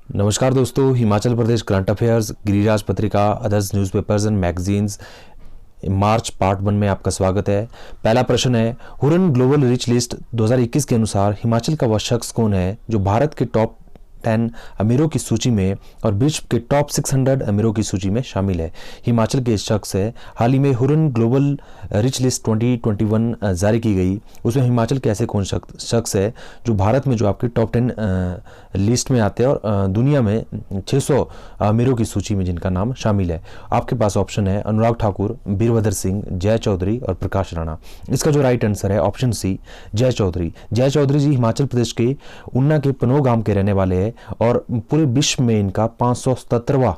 नमस्कार दोस्तों, Himachal Pradesh current affairs, Giriraj पत्रिका, others newspapers and magazines March part 1 में आपका स्वागत है। पहला प्रश्न है, हुरन ग्लोबल रिच लिस्ट 2021 के अनुसार हिमाचल का वह शख्स कौन है जो भारत के टॉप 10 अमीरों की सूची में और विश्व के टॉप 600 अमीरों की सूची में शामिल है। हिमाचल के इस शख्स है। हाल ही में हुरन ग्लोबल रिच लिस्ट 2021 जारी की गई, उसमें हिमाचल के ऐसे कौन शख्स है जो भारत में जो आपके टॉप 10 लिस्ट में आते हैं और दुनिया में 600 अमीरों की सूची में जिनका नाम शामिल है। आपके पास ऑप्शन है अनुराग ठाकुर, वीरभद्र सिंह, जय चौधरी और प्रकाश राणा। इसका जो राइट आंसर है ऑप्शन सी, जय चौधरी। जय चौधरी जी हिमाचल प्रदेश के ऊना के पनोह गांव के रहने वाले हैं और पूरे विश्व में इनका 577वां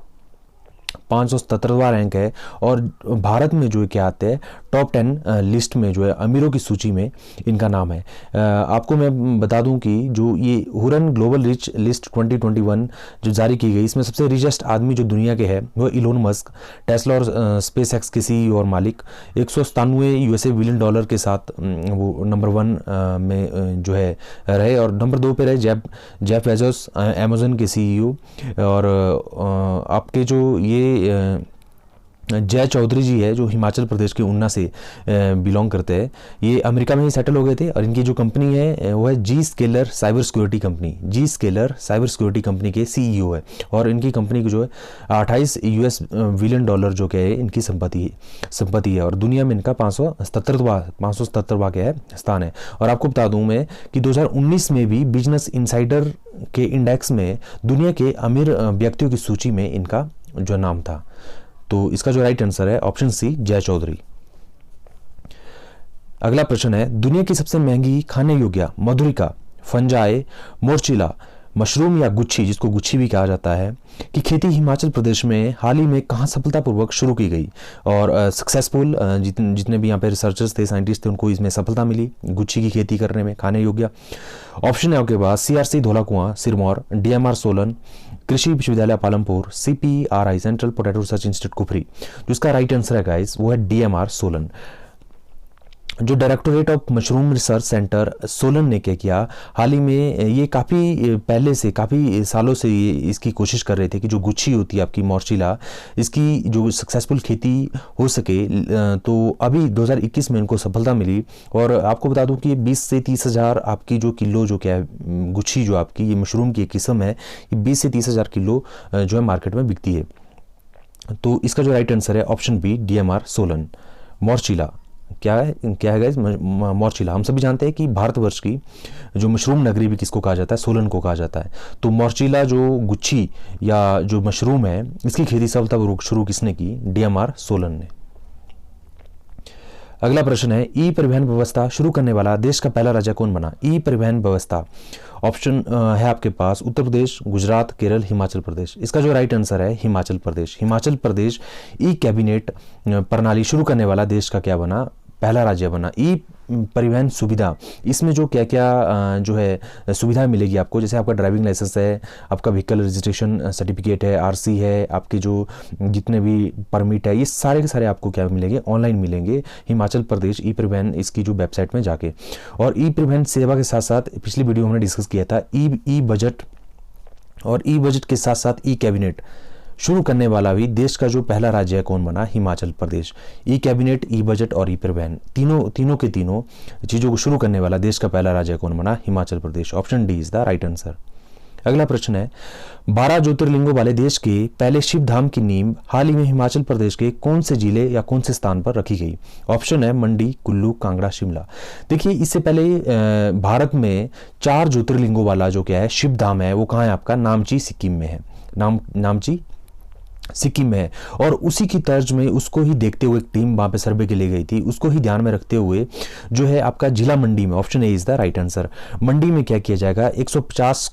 रैंक है और भारत में जो क्या आते हैं टॉप 10 लिस्ट में जो है अमीरों की सूची में इनका नाम है। आपको मैं बता दूं कि जो ये हुरन ग्लोबल रिच लिस्ट 2021 जो जारी की गई, इसमें सबसे रिचेस्ट आदमी जो दुनिया के है वो इलोन मस्क, टेस्ला और स्पेस एक्स के सीईओ और मालिक, 197 यूएसए बिलियन डॉलर के साथ वो नंबर 1 में जो है रहे और नंबर 2 पे रहे जेफ बेजोस, अमेजन के सीईओ। और आपके जो ये जय चौधरी जी है जो हिमाचल प्रदेश के ऊना से बिलोंग करते हैं, ये अमेरिका में ही सेटल हो गए थे और इनकी जो कंपनी है वो है जी स्केलर साइबर सिक्योरिटी कंपनी। जी स्केलर साइबर सिक्योरिटी कंपनी के सीईओ है और इनकी कंपनी की जो है 28 यूएस बिलियन डॉलर जो क्या है इनकी संपत्ति है और दुनिया में इनका 577वां क्या है स्थान है। और आपको बता दूं मैं कि 2019 में भी बिजनेस इनसाइडर के इंडेक्स में दुनिया के अमीर व्यक्तियों की सूची में इनका जो नाम था। तो इसका जो राइट आंसर है ऑप्शन सी, जय चौधरी। अगला प्रश्न है, दुनिया की सबसे महंगी खाने योग्य मधुरिका, फंजाई, मोरचिला, मशरूम या गुच्छी, जिसको गुच्छी भी कहा जाता है, की खेती हिमाचल प्रदेश में हाल ही में कहां सफलतापूर्वक शुरू की गई और सक्सेसफुल जितने भी यहाँ पे रिसर्चर्स थे, साइंटिस्ट थे, उनको इसमें सफलता मिली गुच्छी की खेती करने में खाने योग्य। ऑप्शन है आपके पास सीआरसी धौलाकुआं सिरमौर, डीएमआर सोलन, कृषि विश्वविद्यालय Palampur, CPRI central potato research institute Kufri. जिसका राइट आंसर है गाइस वो है डीएमआर सोलन। जो directorate of mushroom research centre Solan ने क्या किया, हाल ही में ये काफ़ी पहले से काफ़ी सालों से ये इसकी कोशिश कर रहे थे कि जो गुच्छी होती है आपकी मोरचिला, इसकी जो सक्सेसफुल खेती हो सके। तो अभी 2021 में इनको सफलता मिली और आपको बता दूं कि 20 से 30 हज़ार आपकी जो किलो जो क्या है गुच्छी जो आपकी ये मशरूम की एक किस्म है, ये 20 से 30 हज़ार किलो जो है मार्केट में बिकती है। तो इसका जो राइट आंसर है ऑप्शन बी, डीएमआर सोलन। मोरचिला क्या है गाइस, मोरचिला हम सभी जानते हैं कि भारतवर्ष की जो मशरूम नगरी भी किसको कहा जाता है, सोलन को कहा जाता है। तो मोरचिला जो गुच्छी या जो मशरूम है इसकी खेती सफलतापूर्वक शुरू किसने की, डीएमआर सोलन ने। अगला प्रश्न है, ई परिवहन व्यवस्था शुरू करने वाला देश का पहला राज्य कौन बना। ई परिवहन व्यवस्था ऑप्शन है आपके पास उत्तर प्रदेश, गुजरात, केरल, हिमाचल प्रदेश। इसका जो राइट आंसर है हिमाचल प्रदेश। हिमाचल प्रदेश ई कैबिनेट प्रणाली शुरू करने वाला देश का क्या बना, पहला राज्य बना। ई परिवहन सुविधा, इसमें जो क्या क्या जो है सुविधा मिलेगी आपको, जैसे आपका ड्राइविंग लाइसेंस है, आपका व्हीकल रजिस्ट्रेशन सर्टिफिकेट है, आरसी है, आपके जो जितने भी परमिट है, ये सारे के सारे आपको क्या मिलेंगे, ऑनलाइन मिलेंगे हिमाचल प्रदेश ई परिवहन इसकी जो वेबसाइट में जाके। और ई परिवहन सेवा के साथ साथ पिछली वीडियो हमने डिस्कस किया था ई बजट और ई बजट के साथ साथ ई कैबिनेट शुरू करने वाला भी देश का जो पहला राज्य है कौन बना, हिमाचल प्रदेश। ई कैबिनेट, ई बजट और ई परिवहन तीनों के तीनों चीजों को शुरू करने वाला देश का पहला राज्य कौन बना, Himachal Pradesh. Option D is the right answer. अगला प्रश्न है, 12 ज्योतिर्लिंगों वाले देश के पहले शिव धाम की नींव हाल ही में हिमाचल प्रदेश के कौन से जिले या कौन से स्थान पर रखी गई। ऑप्शन है मंडी, कुल्लू, कांगड़ा, शिमला। देखिए इससे पहले भारत में 4 ज्योतिर्लिंगों वाला जो क्या है शिव धाम है वो कहाँ है आपका, नामची सिक्किम में है। नामची सिक्किम में है और उसी की तर्ज में उसको ही देखते हुए एक टीम वहां पे सर्वे के लिए गई थी, उसको ही ध्यान में रखते हुए जो है आपका जिला मंडी में, option A is the right answer. Mandi में क्या किया जाएगा, 150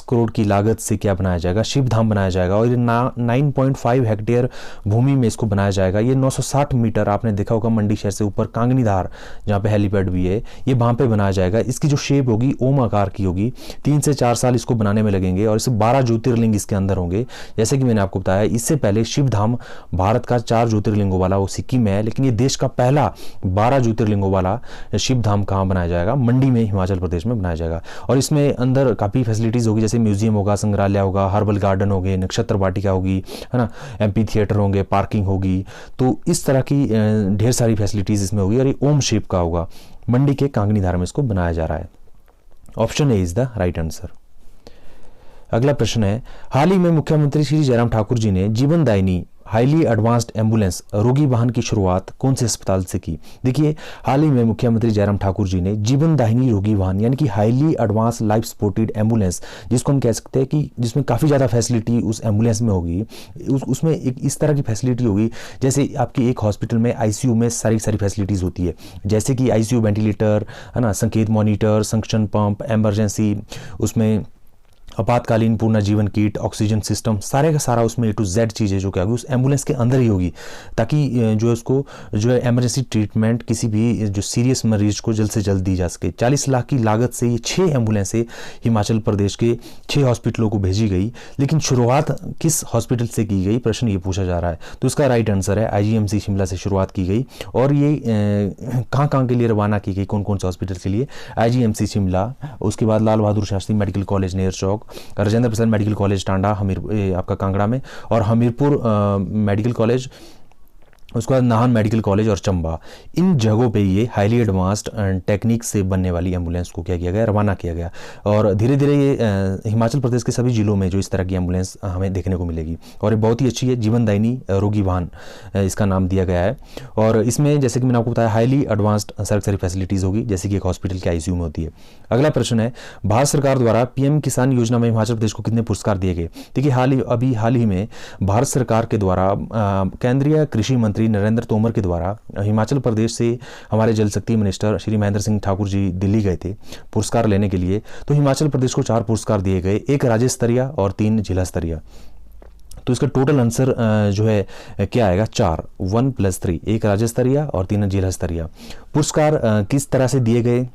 करोड़ की लागत से क्या बनाया जाएगा, शिव धाम बनाया जाएगा और ये 9.5 हेक्टेयर भूमि में इसको बनाया जाएगा। ये 960 मीटर, आपने देखा होगा मंडी शहर से ऊपर कांगनीधार जहाँ पे हेलीपैड भी है, ये वहाँ पे बनाया जाएगा। इसकी जो शेप होगी ओम आकार की होगी। 3 से 4 साल इसको बनाने में लगेंगे और इसे 12 ज्योतिर्लिंग इसके अंदर होंगे। जैसे कि मैंने आपको बताया इससे पहले शिव धाम भारत का 4 ज्योतिर्लिंगों वाला वो सिक्किम में है, लेकिन ये देश का पहला 12 ज्योतिर्लिंगों वाला शिव धाम कहाँ बनाया जाएगा, मंडी में, हिमाचल प्रदेश में बनाया जाएगा। और इसमें अंदर काफ़ी फैसिलिटीज़ होगी, जैसे म्यूजियम होगा, संग्रहालय होगा, हर्बल गार्डन होंगे, नक्षत्र वाटिका होगी, है ना, एम्पी थिएटर होंगे, पार्किंग होगी। तो इस तरह की ढेर सारी फैसिलिटीज़ इसमें होगी और ये ओम शेप का होगा। मंडी के कांगनी धार में इसको बनाया जा रहा है। Option A is the right answer. अगला प्रश्न है, हाल ही में मुख्यमंत्री श्री जयराम ठाकुर जी ने जीवनदायिनी हाईली एडवांस्ड एम्बुलेंस रोगी वाहन की शुरुआत कौन से अस्पताल से की? देखिए, हाल ही में मुख्यमंत्री जयराम ठाकुर जी ने जीवनदायिनी रोगी वाहन यानी कि highly advance life supported ambulance, जिसको हम कह सकते हैं कि जिसमें काफ़ी ज़्यादा फैसिलिटी उस एम्बुलेंस में होगी, उसमें एक इस तरह की फैसिलिटी होगी जैसे आपकी एक हॉस्पिटल में आईसीयू में सारी फैसिलिटीज़ होती है, जैसे कि आईसीयू वेंटिलेटर, है ना, संकेत मॉनिटर, सक्शन पंप, एमरजेंसी, उसमें आपातकालीन पूर्ण जीवन किट, ऑक्सीजन सिस्टम, सारे का सारा उसमें A to Z चीज़ें जो क्या होगी उस एम्बुलेंस के अंदर ही होगी, ताकि जो है उसको जो है एमरजेंसी ट्रीटमेंट किसी भी जो सीरियस मरीज को जल्द से जल्द दी जा सके। 40 लाख की लागत से ये 6 एम्बुलेंसें हिमाचल प्रदेश के 6 हॉस्पिटलों को भेजी गई। लेकिन शुरुआत किस हॉस्पिटल से की गई, प्रश्न ये पूछा जा रहा है। तो इसका राइट आंसर है IGMC शिमला से शुरुआत की गई। और ये कहाँ के लिए रवाना की गई, कौन कौन से हॉस्पिटल के लिए? IGMC शिमला, उसके बाद लाल बहादुर शास्त्री मेडिकल कॉलेज नेर चौक, राजेंद्र प्रसाद मेडिकल कॉलेज टांडा आपका कांगड़ा में, और हमीरपुर मेडिकल कॉलेज, उसके बाद नाहन मेडिकल कॉलेज और चंबा। इन जगहों पे ये हाईली एडवांस्ड टेक्निक से बनने वाली एम्बुलेंस को क्या किया गया, रवाना किया गया। और धीरे धीरे ये हिमाचल प्रदेश के सभी जिलों में जो इस तरह की एम्बुलेंस हमें देखने को मिलेगी और ये बहुत ही अच्छी है। जीवनदायिनी रोगी वाहन इसका नाम दिया गया है। और इसमें जैसे कि मैंने आपको बताया हाईली एडवांस्ड सारी फैसिलिटीज़ होगी, जैसे कि एक हॉस्पिटल के ICU में होती है। अगला प्रश्न है, भारत सरकार द्वारा PM किसान योजना में हिमाचल प्रदेश को कितने पुरस्कार दिए गए? देखिए, हाल ही में भारत सरकार के द्वारा केंद्रीय कृषि मंत्री नरेंद्र तोमर के द्वारा हिमाचल प्रदेश से हमारे जल शक्ति मिनिस्टर श्री महेंद्र सिंह ठाकुर जी दिल्ली गए थे पुरस्कार लेने के लिए। तो हिमाचल प्रदेश को 4 पुरस्कार दिए गए, 1 राज्य स्तरीय और 3 जिला स्तरीय। तो इसका टोटल आंसर जो है क्या आएगा, 4, 1 + 3, 1 राज्य स्तरीय और 3 जिला स्तरीय। पुरस्कार किस तरह से दिए गए?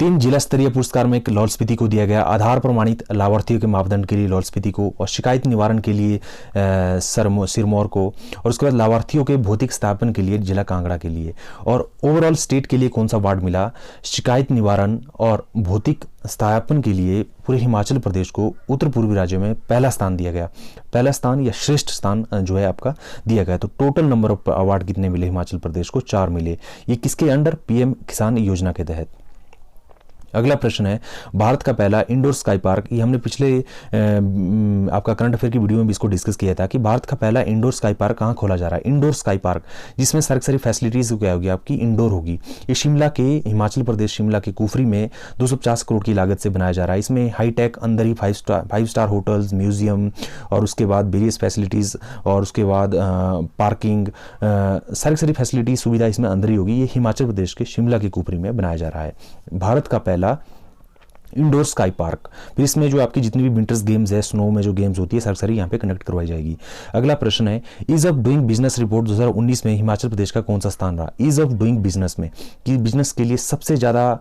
3 जिला स्तरीय पुरस्कार में लाहौल स्पीति को दिया गया आधार प्रमाणित लाभार्थियों के मापदंड के लिए लाहौल स्पीति को, और शिकायत निवारण के लिए सिरमौर को, और उसके बाद लाभार्थियों के भौतिक स्थापन के लिए जिला कांगड़ा के लिए। और ओवरऑल स्टेट के लिए कौन सा अवार्ड मिला? शिकायत निवारण और भौतिक स्थापन के लिए पूरे हिमाचल प्रदेश को उत्तर पूर्वी राज्यों में पहला स्थान दिया गया, पहला स्थान या श्रेष्ठ स्थान जो है आपका दिया गया। तो टोटल नंबर ऑफ अवार्ड कितने मिले हिमाचल प्रदेश को? 4 मिले। ये किसके अंडर? PM किसान योजना के तहत। अगला प्रश्न है, भारत का पहला इंडोर स्काई पार्क, ये हमने पिछले आपका करंट अफेयर की वीडियो में भी इसको डिस्कस किया था कि भारत का पहला इंडोर स्काई पार्क कहाँ खोला जा रहा है? इंडोर स्काई पार्क, जिसमें सारी फैसिलिटीज क्या होगी आपकी, इंडोर होगी। ये शिमला के, हिमाचल प्रदेश शिमला के कुफरी में 250 करोड़ की लागत से बनाया जा रहा है। इसमें हाईटेक अंदर ही 5 स्टार होटल्स, म्यूजियम, और उसके बाद वेरियस फैसिलिटीज़, और उसके बाद पार्किंग, सारी फैसिलिटी सुविधा इसमें अंदर ही होगी। ये हिमाचल प्रदेश के शिमला के कुफरी में बनाया जा रहा है भारत का पहला इंडोर स्काई पार्क। फिर इसमें जो आपकी जितनी भी विंटर्स गेम्स है, स्नो में जो गेम्स होती है, सारी यहाँ पे कंडक्ट करवाई जाएगी। अगला प्रश्न है, ease of doing business report 2019 में हिमाचल प्रदेश का कौन सा स्थान रहा? ईज ऑफ डूइंग बिजनेस में, कि बिजनेस के लिए सबसे ज़्यादा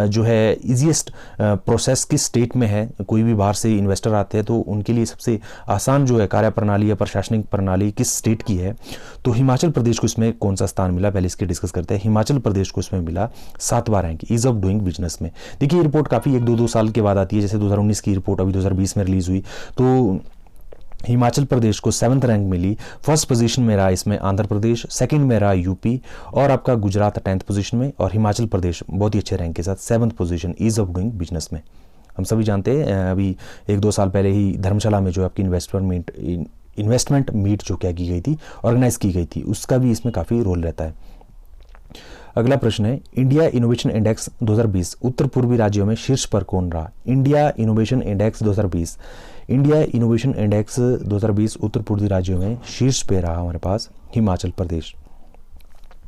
जो है ईजीएस्ट प्रोसेस किस स्टेट में है? कोई भी बाहर से इन्वेस्टर आते हैं तो उनके लिए सबसे आसान जो है कार्य प्रणाली या प्रशासनिक प्रणाली किस स्टेट की है? तो हिमाचल प्रदेश को इसमें कौन सा स्थान मिला? पहले इसके डिस्कस करते हैं। हिमाचल प्रदेश को इसमें मिला 7वां rank ease of doing business में। देखिए, ये रिपोर्ट काफ़ी 1-2 साल के बाद आती है, जैसे 2019 की रिपोर्ट अभी 2020 में रिलीज हुई। तो हिमाचल प्रदेश को 7th रैंक मिली। फर्स्ट पोजीशन में रहा इसमें आंध्र प्रदेश, सेकंड में रहा यूपी, और आपका गुजरात 10th पोजीशन में, और हिमाचल प्रदेश बहुत ही अच्छे रैंक के साथ 7th position ease of doing business में। हम सभी जानते हैं अभी 1-2 साल पहले ही धर्मशाला में जो आपकी इन्वेस्टमेंट मीट जो क्या की गई थी, ऑर्गेनाइज की गई थी, उसका भी इसमें काफ़ी रोल रहता है। अगला प्रश्न है, इंडिया इनोवेशन इंडेक्स 2020 उत्तर पूर्वी राज्यों में शीर्ष पर कौन रहा? India innovation index 2020, India innovation index 2020 उत्तर पूर्वी राज्यों में शीर्ष पे रहा हमारे पास हिमाचल प्रदेश।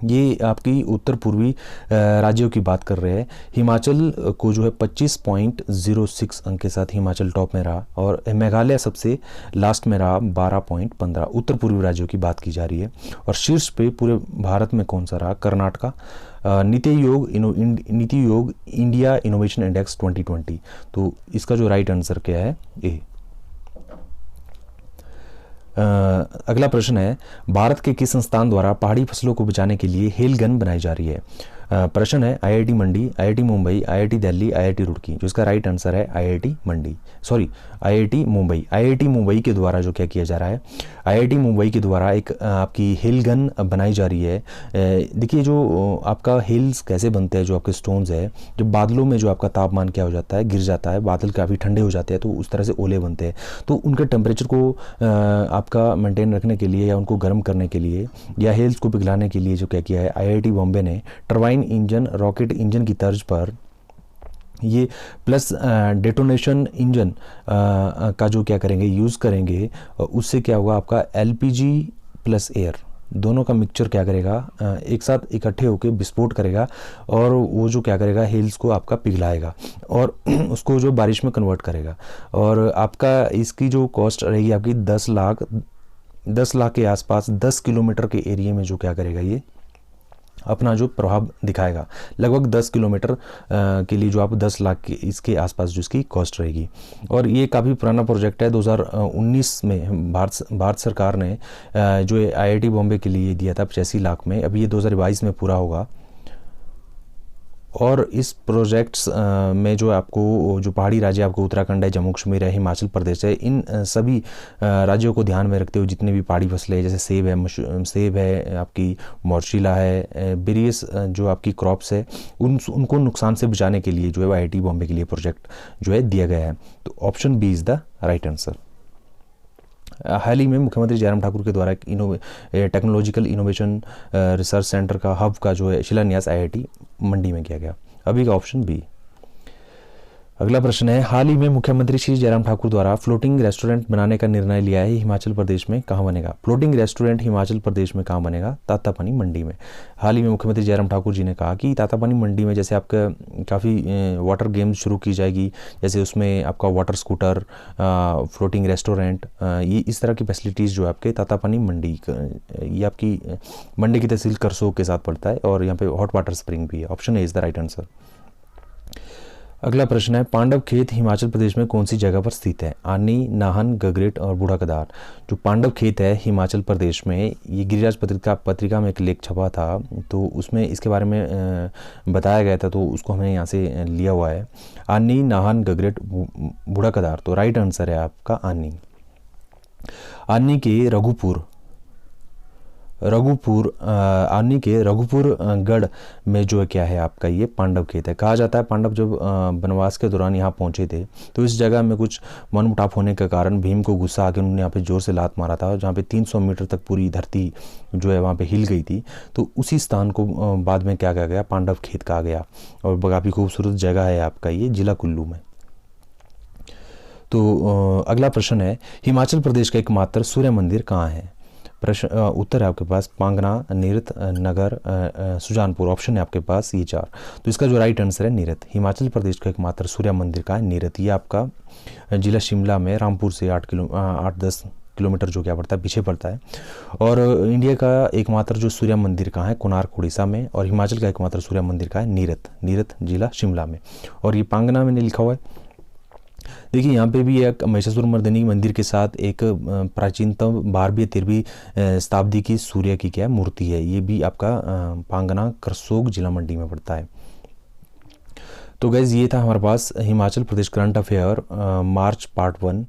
ये आपकी उत्तर पूर्वी राज्यों की बात कर रहे हैं। हिमाचल को जो है 25.06 अंक के साथ हिमाचल टॉप में रहा, और मेघालय सबसे लास्ट में रहा 12.15। उत्तर पूर्वी राज्यों की बात की जा रही है। और शीर्ष पे पूरे भारत में कौन सा रहा? कर्नाटका। नीति योग इंडिया इनोवेशन इंडेक्स 2020। तो इसका जो राइट आंसर क्या है? ए। अगला प्रश्न है, भारत के किस संस्थान द्वारा पहाड़ी फसलों को बचाने के लिए हेल गन बनाई जा रही है? प्रश्न है IIT Mandi, IIT Mumbai, IIT Delhi, IIT Roorkee. जो इसका राइट आंसर है IIT Mandi, sorry IIT Mumbai. IIT Mumbai के द्वारा जो क्या किया जा रहा है, आईआईटी मुंबई के द्वारा एक आपकी हिल गन बनाई जा रही है। देखिए जो आपका हिल्स कैसे बनते हैं, जो आपके स्टोन्स है, जब बादलों में जो आपका तापमान क्या हो जाता है, गिर जाता है, बादल काफ़ी ठंडे हो जाते हैं, तो उस तरह से ओले बनते हैं। तो उनके टेम्परेचर को आपका मेंटेन रखने के लिए या उनको गर्म करने के लिए या हिल्स को पिघलाने के लिए जो क्या किया है, आईआईटी बॉम्बे ने टरबाइन इंजन, रॉकेट इंजन की तर्ज पर ये प्लस डेटोनेशन इंजन का जो क्या करेंगे, यूज़ करेंगे। उससे क्या होगा, आपका एलपीजी प्लस एयर दोनों का मिक्सचर क्या करेगा, एक साथ इकट्ठे होकर विस्फोट करेगा और वो जो क्या करेगा, हिल्स को आपका पिघलाएगा और उसको जो बारिश में कन्वर्ट करेगा। और आपका इसकी जो कॉस्ट रहेगी आपकी 10 लाख के आसपास, 10 किलोमीटर के एरिया में जो क्या करेगा, ये अपना जो प्रभाव दिखाएगा। लगभग 10 किलोमीटर के लिए जो आप 10 लाख के इसके आसपास जो इसकी कॉस्ट रहेगी। और ये काफ़ी पुराना प्रोजेक्ट है। 2019 में भारत सरकार ने जो आईआईटी बॉम्बे के लिए दिया था 85 लाख में, अभी ये 2022 में पूरा होगा। और इस प्रोजेक्ट्स में जो आपको जो पहाड़ी राज्य आपको उत्तराखंड है, जम्मू कश्मीर है, हिमाचल प्रदेश है, इन सभी राज्यों को ध्यान में रखते हुए जितने भी पहाड़ी फसलें जैसे सेब है, आपकी मौर्शिला है, वेरियस जो आपकी क्रॉप्स है, उनको नुकसान से बचाने के लिए जो है आईआईटी बॉम्बे के लिए प्रोजेक्ट जो है दिया गया है। तो option B is the right answer. हाल ही में मुख्यमंत्री जयराम ठाकुर के द्वारा एक टेक्नोलॉजिकल इनोवेशन रिसर्च सेंटर का हब का जो है शिलान्यास आईआईटी मंडी में किया गया। अभी का ऑप्शन बी। अगला प्रश्न है, हाल ही में मुख्यमंत्री श्री जयराम ठाकुर द्वारा फ्लोटिंग रेस्टोरेंट बनाने का निर्णय लिया है, हिमाचल प्रदेश में कहाँ बनेगा? फ्लोटिंग रेस्टोरेंट हिमाचल प्रदेश में कहाँ बनेगा? तातापानी मंडी में। हाल ही में मुख्यमंत्री जयराम ठाकुर जी ने कहा कि तातापानी मंडी में जैसे आपका काफ़ी वाटर गेम्स शुरू की जाएगी, जैसे उसमें आपका वाटर स्कूटर, फ्लोटिंग रेस्टोरेंट, ये इस तरह की फैसिलिटीज़ जो आपके तातापानी मंडी, ये आपकी मंडी की तहसील करसोग के साथ पड़ता है और यहाँ पे हॉट वाटर स्प्रिंग भी है। Option A is the right answer. अगला प्रश्न है, पांडव खेत हिमाचल प्रदेश में कौन सी जगह पर स्थित है? आनी, नाहन, गगरेट और बूढ़ा केदार। जो पांडव खेत है हिमाचल प्रदेश में, ये गिरिराज पत्रिका में एक लेख छपा था, तो उसमें इसके बारे में बताया गया था, तो उसको हमने यहाँ से लिया हुआ है। आनी, नाहन, गगरेट, बूढ़ा केदार। तो राइट आंसर है आपका आनी। आनी के आनी के रघुपुर गढ़ में जो है क्या है आपका, ये पांडव खेत है। कहा जाता है पांडव जब वनवास के दौरान यहाँ पहुँचे थे, तो इस जगह में कुछ मनमुटाव होने के कारण भीम को गुस्सा आके उन्होंने यहाँ पे जोर से लात मारा था, जहाँ पे 300 मीटर तक पूरी धरती जो है वहाँ पे हिल गई थी। तो उसी स्थान को बाद में क्या कहा गया, पांडव खेत कहा गया। और काफ़ी खूबसूरत जगह है आपका ये, जिला कुल्लू में। तो अगला प्रश्न है, हिमाचल प्रदेश का एकमात्र सूर्य मंदिर कहाँ है? प्रश्न उत्तर है आपके पास पांगना, नीरत, नगर, सुजानपुर। ऑप्शन है आपके पास ये 4। तो इसका जो राइट आंसर है नीरत। हिमाचल प्रदेश का एकमात्र सूर्य मंदिर का है नीरत। ये आपका जिला शिमला में रामपुर से 8-10 किलोमीटर जो क्या पड़ता है, पीछे पड़ता है। और इंडिया का एकमात्र जो सूर्य मंदिर का है कोणार्क उड़ीसा में, और हिमाचल का एकमात्र सूर्य मंदिर का है नीरत जिला शिमला में। और ये पांगना मैंने लिखा हुआ है। देखिए यहाँ पे भी एक महिषासुर मर्दिनी मंदिर के साथ एक प्राचीनतम 12वीं 13वीं शताब्दी की सूर्य की क्या मूर्ति है, ये भी आपका पांगना करसोग जिला मंडी में पड़ता है। तो गैस ये था हमारे पास हिमाचल प्रदेश करंट अफेयर मार्च पार्ट 1।